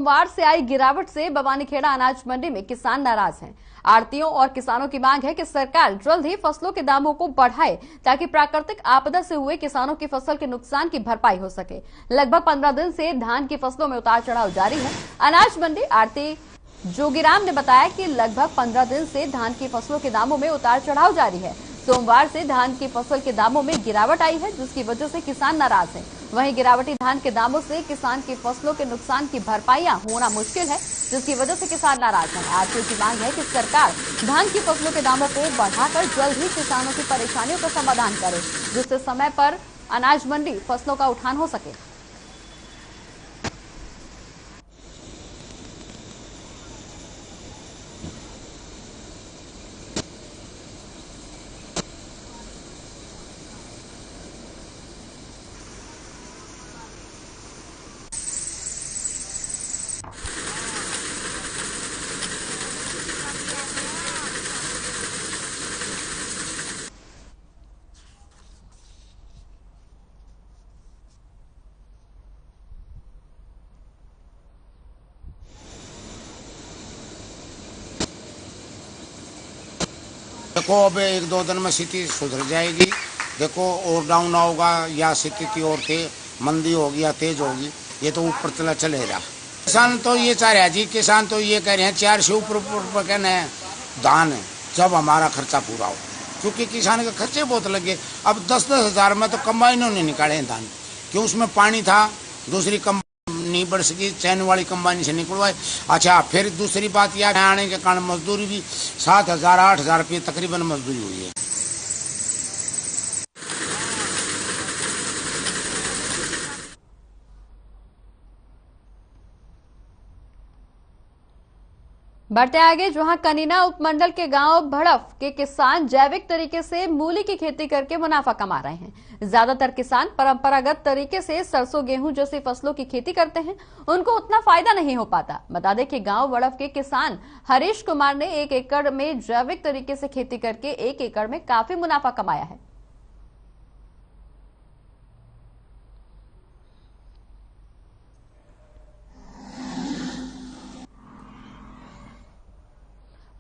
सोमवार से आई गिरावट से भवानीखेड़ा अनाज मंडी में किसान नाराज हैं। आड़तियों और किसानों की मांग है कि सरकार जल्द ही फसलों के दामों को बढ़ाए ताकि प्राकृतिक आपदा से हुए किसानों की फसल के नुकसान की भरपाई हो सके। लगभग 15 दिन से धान की फसलों में उतार चढ़ाव जारी है। अनाज मंडी आड़ती जोगीराम ने बताया कि लगभग 15 दिन से धान की फसलों के दामों में उतार चढ़ाव जारी है। सोमवार से धान की फसल के दामों में गिरावट आई है, जिसकी वजह से किसान नाराज हैं। वहीं गिरावटी धान के दामों से किसान की फसलों के नुकसान की भरपाइयां होना मुश्किल है, जिसकी वजह से किसान नाराज हैं। आरटीओ की मांग है कि सरकार धान की फसलों के दामों को बढ़ाकर जल्द ही किसानों की परेशानियों का समाधान करे, जिससे समय पर अनाज मंडी फसलों का उठान हो सके। देखो अब 1-2 दिन में स्थिति सुधर जाएगी। देखो और डाउन होगा या स्थिति और मंदी होगी या तेज होगी, ये तो ऊपर चलेगा। किसान तो ये चाह रहे हैं जी, किसान तो ये कह रहे हैं 4 से ऊपर कहना है धान है जब हमारा खर्चा पूरा हो, क्योंकि किसान के खर्चे बहुत लगे। अब 10-10 हज़ार में तो कंबाइनों ने निकाले हैं धान, क्यों उसमें पानी था, दूसरी नहीं बढ़ सकी, चैन वाली कंबाइन से निकलवाए। अच्छा, फिर दूसरी बात यह आने के कारण मजदूरी भी 7,000-8,000 रुपये तकरीबन मजदूरी हुई है। बढ़ते आगे, जहां कनीना उपमंडल के गांव भड़फ के किसान जैविक तरीके से मूली की खेती करके मुनाफा कमा रहे हैं। ज्यादातर किसान परंपरागत तरीके से सरसों गेहूं जैसी फसलों की खेती करते हैं, उनको उतना फायदा नहीं हो पाता। बता दें कि गांव भड़फ के किसान हरीश कुमार ने 1 एकड़ में जैविक तरीके से खेती करके 1 एकड़ में काफी मुनाफा कमाया है।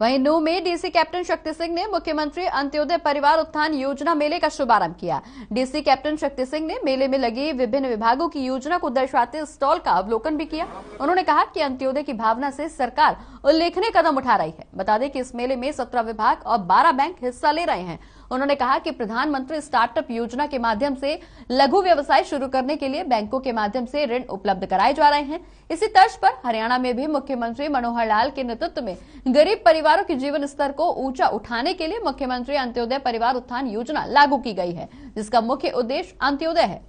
वहीं नूह में डीसी कैप्टन शक्ति सिंह ने मुख्यमंत्री अंत्योदय परिवार उत्थान योजना मेले का शुभारंभ किया। डीसी कैप्टन शक्ति सिंह ने मेले में लगी विभिन्न विभागों की योजना को दर्शाते स्टॉल का अवलोकन भी किया। उन्होंने कहा कि अंत्योदय की भावना से सरकार उल्लेखनीय कदम उठा रही है। बता दें कि इस मेले में 17 विभाग और 12 बैंक हिस्सा ले रहे हैं। उन्होंने कहा कि प्रधानमंत्री स्टार्टअप योजना के माध्यम से लघु व्यवसाय शुरू करने के लिए बैंकों के माध्यम से ऋण उपलब्ध कराए जा रहे हैं। इसी तर्ज पर हरियाणा में भी मुख्यमंत्री मनोहर लाल के नेतृत्व में गरीब परिवारों के जीवन स्तर को ऊंचा उठाने के लिए मुख्यमंत्री अंत्योदय परिवार उत्थान योजना लागू की गई है, जिसका मुख्य उद्देश्य अंत्योदय है।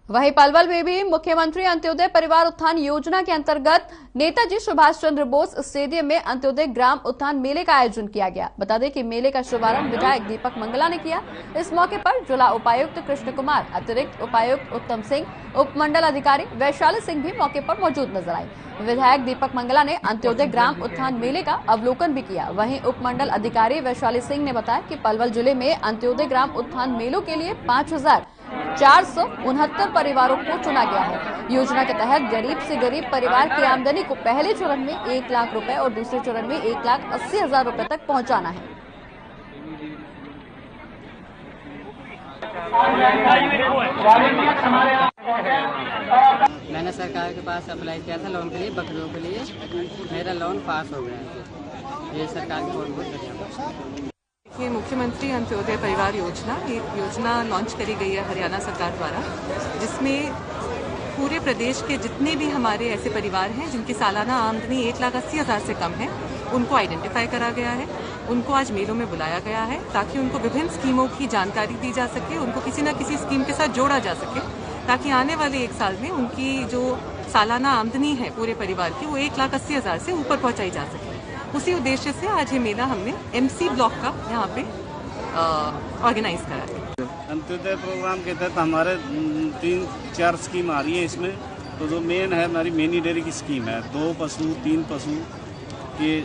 वहीं पलवल में भी मुख्यमंत्री अंत्योदय परिवार उत्थान योजना के अंतर्गत नेताजी सुभाष चंद्र बोस स्टेडियम में अंत्योदय ग्राम उत्थान मेले का आयोजन किया गया। बता दें कि मेले का शुभारंभ विधायक दीपक मंगला ने किया। इस मौके पर जिला उपायुक्त कृष्ण कुमार, अतिरिक्त उपायुक्त उत्तम सिंह, उपमंडल अधिकारी वैशाली सिंह भी मौके पर मौजूद नजर आए। विधायक दीपक मंगला ने अंत्योदय ग्राम उत्थान मेले का अवलोकन भी किया। वहीं उपमंडल अधिकारी वैशाली सिंह ने बताया कि पलवल जिले में अंत्योदय ग्राम उत्थान मेलों के लिए 5,469 परिवारों को चुना गया है। योजना के तहत गरीब से गरीब परिवार की आमदनी को पहले चरण में 1 लाख रुपए और दूसरे चरण में 1,80,000 रुपए तक पहुंचाना है। मैंने सरकार के पास अप्लाई किया था लोन के लिए, बकरियों के लिए। मेरा लोन पास हो गया है। ये सरकार की बहुत बहुत धन्यवाद। ये मुख्यमंत्री अंत्योदय परिवार योजना, ये योजना लॉन्च करी गई है हरियाणा सरकार द्वारा, जिसमें पूरे प्रदेश के जितने भी हमारे ऐसे परिवार हैं जिनकी सालाना आमदनी 1,80,000 से कम है, उनको आइडेंटिफाई करा गया है। उनको आज मेलों में बुलाया गया है ताकि उनको विभिन्न स्कीमों की जानकारी दी जा सके, उनको किसी न किसी स्कीम के साथ जोड़ा जा सके, ताकि आने वाले 1 साल में उनकी जो सालाना आमदनी है पूरे परिवार की, वो 1,80,000 से ऊपर पहुंचाई जा सके। उसी उद्देश्य से आज ये मेला हमने MC ब्लॉक का यहाँ पे ऑर्गेनाइज करा है। अंत्योदय प्रोग्राम के तहत हमारे 3-4 स्कीम आ रही है इसमें। तो जो मेन है हमारी मिनी डेयरी की स्कीम है, 2 पशु 3 पशु के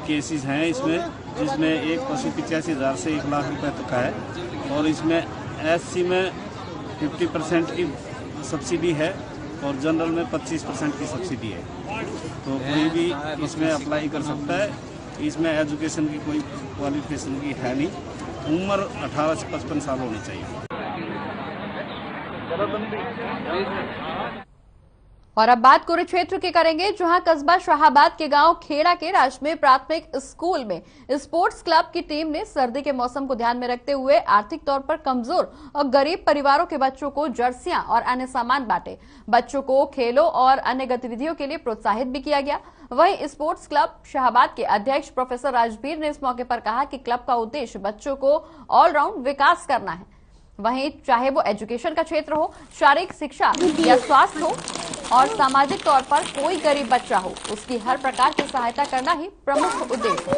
केसेस हैं इसमें। जिसमें एक पशु 85,000 से 1 लाख रुपए तक का है, और इसमें SC में 50% की सब्सिडी है और जनरल में 25% की सब्सिडी है। तो कोई भी इसमें अप्लाई कर सकता है। इसमें एजुकेशन की कोई क्वालिफिकेशन की है नहीं, उम्र 18 से 55 साल होनी चाहिए। और अब बात कुरुक्षेत्र की करेंगे, जहां कस्बा शाहाबाद के गांव खेड़ा के राजमय प्राथमिक स्कूल में स्पोर्ट्स क्लब की टीम ने सर्दी के मौसम को ध्यान में रखते हुए आर्थिक तौर पर कमजोर और गरीब परिवारों के बच्चों को जर्सियां और अन्य सामान बांटे। बच्चों को खेलों और अन्य गतिविधियों के लिए प्रोत्साहित भी किया गया। वहीं स्पोर्ट्स क्लब शाहाबाद के अध्यक्ष प्रोफेसर राजबीर ने इस मौके पर कहा कि क्लब का उद्देश्य बच्चों को ऑलराउंड विकास करना है। वहीं चाहे वो एजुकेशन का क्षेत्र हो, शारीरिक शिक्षा या स्वास्थ्य हो और सामाजिक तौर पर कोई गरीब बच्चा हो, उसकी हर प्रकार की सहायता करना ही प्रमुख उद्देश्य है।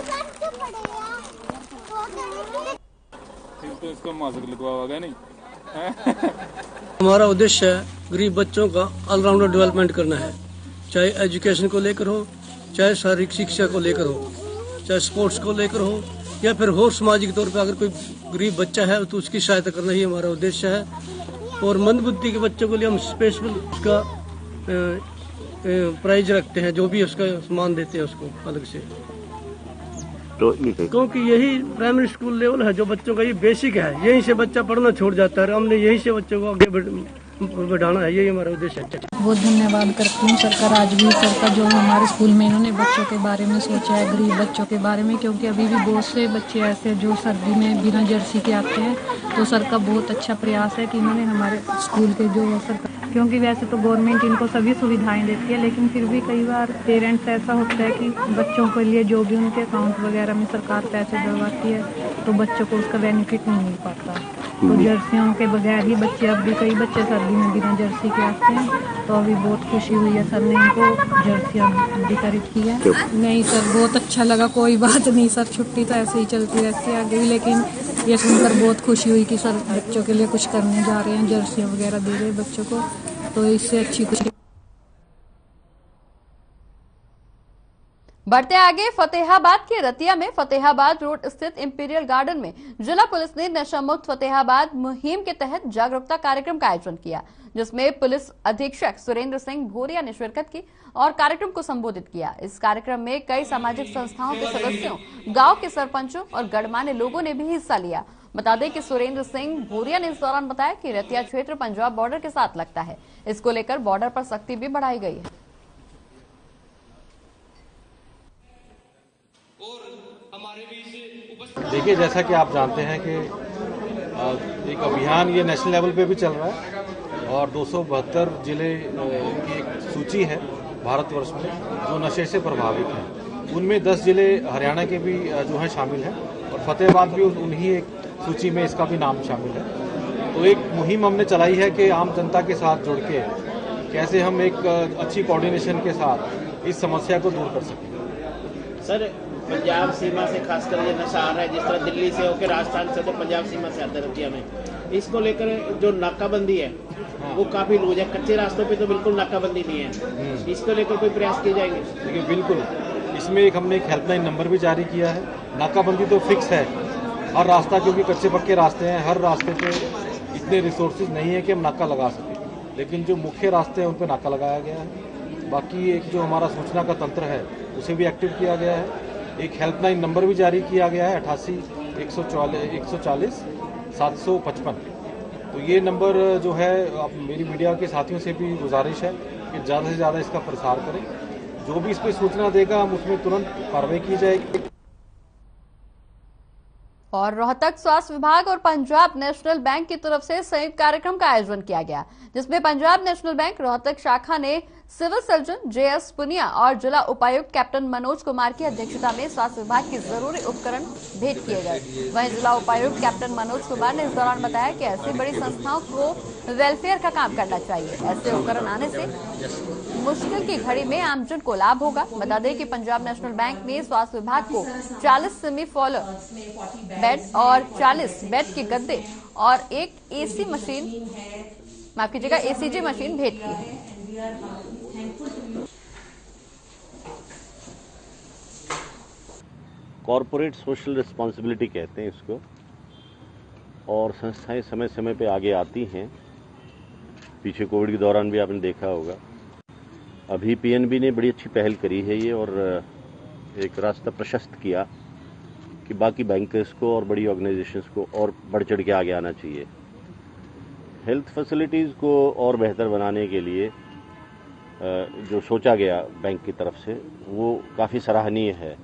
तो इसको मास्क लगवाओगे नहीं? हमारा उद्देश्य है गरीब बच्चों का ऑलराउंडर डेवलपमेंट करना है, चाहे एजुकेशन को लेकर हो, चाहे शारीरिक शिक्षा को लेकर हो, चाहे स्पोर्ट्स को लेकर हो, या फिर और सामाजिक तौर पर अगर कोई गरीब बच्चा है तो उसकी सहायता करना ही हमारा उद्देश्य है। और मंदबुद्धि के बच्चों के लिए हम स्पेशल उसका प्राइज रखते हैं, जो भी उसका सामान देते हैं उसको अलग से। तो क्योंकि यही प्राइमरी स्कूल लेवल है, जो बच्चों का ये बेसिक है, यहीं से बच्चा पढ़ना छोड़ जाता है। हमने यहीं से बच्चों को आगे बढ़ाना है, यही हमारा उद्देश्य है। बहुत धन्यवाद करती हूँ सरकार, राजबीर सर का, जो हमारे स्कूल में इन्होंने बच्चों के बारे में सोचा है, गरीब बच्चों के बारे में, क्योंकि अभी भी बहुत से बच्चे ऐसे जो सर्दी में बिना जर्सी के आते हैं। तो सर का बहुत अच्छा प्रयास है कि इन्होंने हमारे स्कूल के जो सरकार, क्योंकि वैसे तो गवर्नमेंट इनको सभी सुविधाएं देती है, लेकिन फिर भी कई बार पेरेंट्स ऐसा होता है कि बच्चों के लिए जो भी उनके अकाउंट वगैरह में सरकार पैसे डलवाती है तो बच्चों को उसका बेनिफिट नहीं मिल पाता। तो जर्सियों के बगैर ही बच्चे, अब भी कई बच्चे सर्दी में बिना जर्सी के आते हैं। तो अभी बहुत खुशी हुई है, सर ने इनको जर्सियाँ वितरित की है। नहीं सर, बहुत अच्छा लगा, कोई बात नहीं सर, छुट्टी तो ऐसे ही चलती रहती है आगे भी, लेकिन ये सुनकर बहुत खुशी हुई कि सर बच्चों के लिए कुछ करने जा रहे हैं, जर्सियाँ वगैरह दे रहे हैं बच्चों को, तो इससे अच्छी खुशी। बढ़ते आगे, फतेहाबाद के रतिया में फतेहाबाद रोड स्थित इंपीरियल गार्डन में जिला पुलिस ने नशा मुक्त फतेहाबाद मुहिम के तहत जागरूकता कार्यक्रम का आयोजन किया, जिसमें पुलिस अधीक्षक सुरेंद्र सिंह भूरिया ने शिरकत की और कार्यक्रम को संबोधित किया। इस कार्यक्रम में कई सामाजिक संस्थाओं के सदस्यों, गांव के सरपंचों और गणमान्य लोगों ने भी हिस्सा लिया। बता दें कि सुरेंद्र सिंह भूरिया ने इस दौरान बताया कि रतिया क्षेत्र पंजाब बॉर्डर के साथ लगता है, इसको लेकर बॉर्डर पर सख्ती भी बढ़ाई गई है। देखिए, जैसा कि आप जानते हैं कि एक अभियान ये नेशनल लेवल पे भी चल रहा है और 272 जिले की एक सूची है भारतवर्ष में जो नशे से प्रभावित हैं। उनमें 10 जिले हरियाणा के भी जो है शामिल हैं और फतेहाबाद भी उन्हीं एक सूची में इसका भी नाम शामिल है। तो एक मुहिम हमने चलाई है कि आम जनता के साथ जुड़ के कैसे हम एक अच्छी कोऑर्डिनेशन के साथ इस समस्या को दूर कर सकें। सर, पंजाब सीमा से खासकर ये नशा आ रहा है, जिस तरह दिल्ली से होकर राजस्थान से तो पंजाब सीमा से आता है रतिया में, इसको लेकर जो नाकाबंदी है वो काफी लूज है, कच्चे रास्तों पे तो बिल्कुल नाकाबंदी नहीं है, इसको लेकर कोई प्रयास किए जाएंगे? देखिए, बिल्कुल, इसमें हमने एक हेल्पलाइन नंबर भी जारी किया है। नाकाबंदी तो फिक्स है, हर रास्ता, क्योंकि कच्चे पक्के रास्ते हैं, हर रास्ते पे इतने रिसोर्सेज नहीं है कि हम नाका लगा सकें, लेकिन जो मुख्य रास्ते हैं उन पर नाका लगाया गया है। बाकी एक जो हमारा सूचना का तंत्र है उसे भी एक्टिव किया गया है। एक हेल्पलाइन नंबर भी जारी किया गया है 88 140 755। तो ये नंबर जो है, आप मेरी मीडिया के साथियों से भी गुजारिश है कि ज़्यादा से ज़्यादा इसका प्रसार करें। जो भी इस पर सूचना देगा हम उसमें तुरंत कार्रवाई की जाएगी। और रोहतक स्वास्थ्य विभाग और पंजाब नेशनल बैंक की तरफ से संयुक्त कार्यक्रम का आयोजन किया गया, जिसमें पंजाब नेशनल बैंक रोहतक शाखा ने सिविल सर्जन JS पुनिया और जिला उपायुक्त कैप्टन मनोज कुमार की अध्यक्षता में स्वास्थ्य विभाग के जरूरी उपकरण भेंट किए गए। वहीं जिला उपायुक्त कैप्टन मनोज कुमार ने इस दौरान बताया कि ऐसी बड़ी संस्थाओं को वेलफेयर का काम करना चाहिए। ऐसे उपकरण आने से मुश्किल की घड़ी में आमजन को लाभ होगा। बता दें कि पंजाब नेशनल बैंक ने स्वास्थ्य विभाग को 40 सेमी फॉलोर बेड और 40 बेड के गद्दे और एक AC मशीन, माफ कीजिएगा, ACG मशीन भेंट की है। कॉरपोरेट सोशल रिस्पॉन्सिबिलिटी कहते हैं इसको, और संस्थाएं समय समय पे आगे आती हैं। पीछे कोविड के दौरान भी आपने देखा होगा। अभी पीएनबी ने बड़ी अच्छी पहल करी है ये, और एक रास्ता प्रशस्त किया कि बाकी बैंकर्स को और बड़ी ऑर्गेनाइजेशंस को और बढ़ चढ़ के आगे आना चाहिए। हेल्थ फैसिलिटीज़ को और बेहतर बनाने के लिए जो सोचा गया बैंक की तरफ से वो काफ़ी सराहनीय है।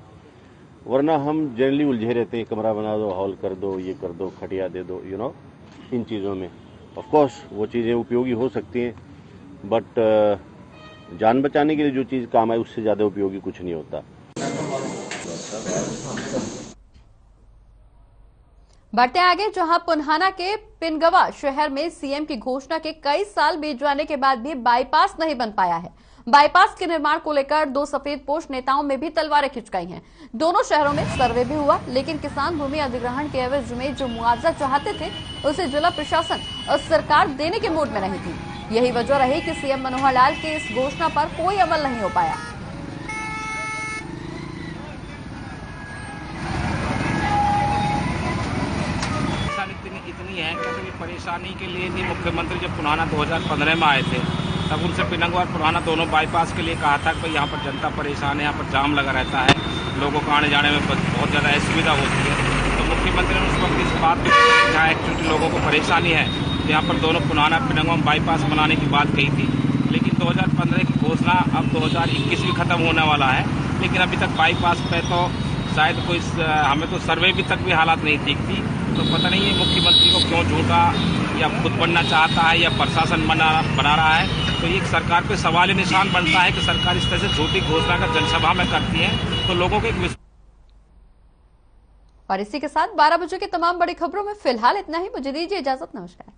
वरना हम जनरली उलझे रहते हैं, कमरा बना दो, हॉल कर दो, ये कर दो, खटिया दे दो, इन चीज़ों में। ऑफ कोर्स वो चीज़ें उपयोगी हो सकती हैं, बट जान बचाने के लिए जो चीज़ काम है उससे ज़्यादा उपयोगी कुछ नहीं होता। बढ़ते आगे, जहां पुन्हाना के पिनगवा शहर में सीएम की घोषणा के कई साल बीत जाने के बाद भी बाईपास नहीं बन पाया है। बाईपास के निर्माण को लेकर दो सफेद पोश नेताओं में भी तलवारें खिंचकाई हैं। दोनों शहरों में सर्वे भी हुआ, लेकिन किसान भूमि अधिग्रहण के एवज में जो मुआवजा चाहते थे उसे जिला प्रशासन और सरकार देने के मूड में नहीं थी। यही वजह रही कि सीएम मनोहर लाल की इस घोषणा पर कोई अमल नहीं हो पाया। इतनी है कि परेशानी के लिए नहीं, मुख्यमंत्री जब पुराना 2015 में आए थे तब उनसे पिनंगवा और पुराना दोनों बाईपास के लिए कहा था कि यहाँ पर जनता परेशान है, यहाँ पर जाम लगा रहता है, लोगों को आने जाने में बहुत ज़्यादा असुविधा होती है। तो मुख्यमंत्री ने उस वक्त इस बात को, जहाँ एक्चुअली लोगों को परेशानी है, तो यहाँ पर दोनों पुराना पिनंगवा बाईपास बनाने की बात कही थी। लेकिन 2015 की घोषणा अब 2021 भी खत्म होने वाला है, लेकिन अभी तक बाईपास पे तो शायद कोई, हमें तो सर्वे भी तक भी हालात नहीं दिखती। तो पता नहीं है मुख्यमंत्री को क्यों झूठा या खुद बनना चाहता है या प्रशासन बना रहा है। तो ये सरकार पे सवाल निशान बनता है कि सरकार इस तरह से झूठी घोषणा का जनसभा में करती है तो लोगों को एक। और इसी के साथ 12 बजे की तमाम बड़ी खबरों में फिलहाल इतना ही। मुझे दीजिए इजाजत, नमस्कार।